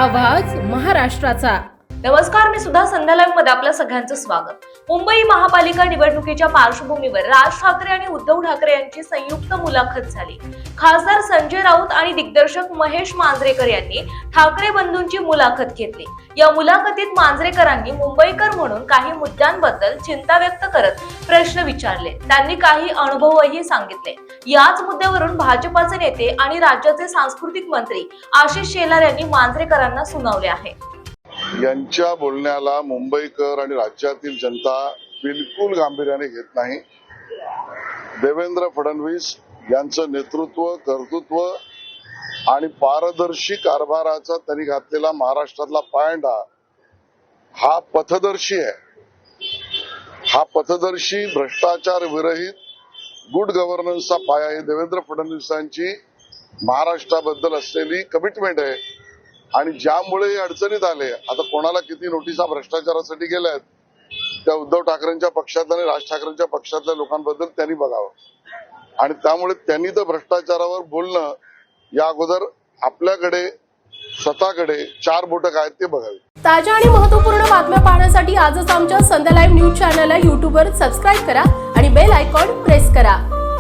आवाज महाराष्ट्राचा। नमस्कार, मी सुद्धा संध्या लाईव्ह मध्ये आपल्या सगळ्यांचं स्वागत। मुंबई महापालिका निवडणुकीच्या पार्श्वभूमीवर राज ठाकरे आणि उद्धव ठाकरे यांची संयुक्त मुलाखत झाली। खासदार संजय राऊत आणि दिग्दर्शक महेश मांजरेकर यांनी ठाकरे बंधूंची मुलाखत घेतली। या मुलाखतीत मांजरेकरांनी मुंबईकर म्हणून काही मुद्द्यांबद्दल चिंता व्यक्त करत प्रश्न विचारले। त्यांनी काही अनुभवही सांगितले। याच मुद्द्यावरून भाजपाचे नेते आणि राज्याचे सांस्कृतिक मंत्री आशिष शेलार यांनी मांजरेकरांना सुनावले आहे। यांच्या बोलण्याला मुंबईकर आणि राज्यातील जनता बिलकुल गांभीर्याने घेत नाही। देवेंद्र फडणवीस यांचं नेतृत्व, कर्तृत्व आणि पारदर्शी कारभाराचा त्यांनी घातलेला महाराष्ट्रातला पायंडा हा पथदर्शी आहे। हा पथदर्शी भ्रष्टाचार विरहित गुड गव्हर्नन्सचा पाया आहे। देवेंद्र फडणवीसांची महाराष्ट्राबद्दल असलेली कमिटमेंट आहे आणि ज्यामुळे अडचणीत आले। आता कोणाला किती नोटिसा भ्रष्टाचारासाठी गेल्यात त्या उद्धव ठाकरेंच्या पक्षातल्या आणि राज ठाकरेंच्या पक्षातल्या लोकांबद्दल त्यांनी बघावं आणि त्यामुळे त्यांनी तर भ्रष्टाचारावर बोलणं या अगोदर आपल्याकडे स्वतःकडे 4 बोटं काय ते बघावे। ताज्या आणि महत्त्वपूर्ण बातम्या पाहण्यासाठी आजच आमच्या संध्या लाईव्ह न्यूज चॅनलला YouTubeवर सबस्क्राईब करा आणि बेल आयकॉन प्रेस करा।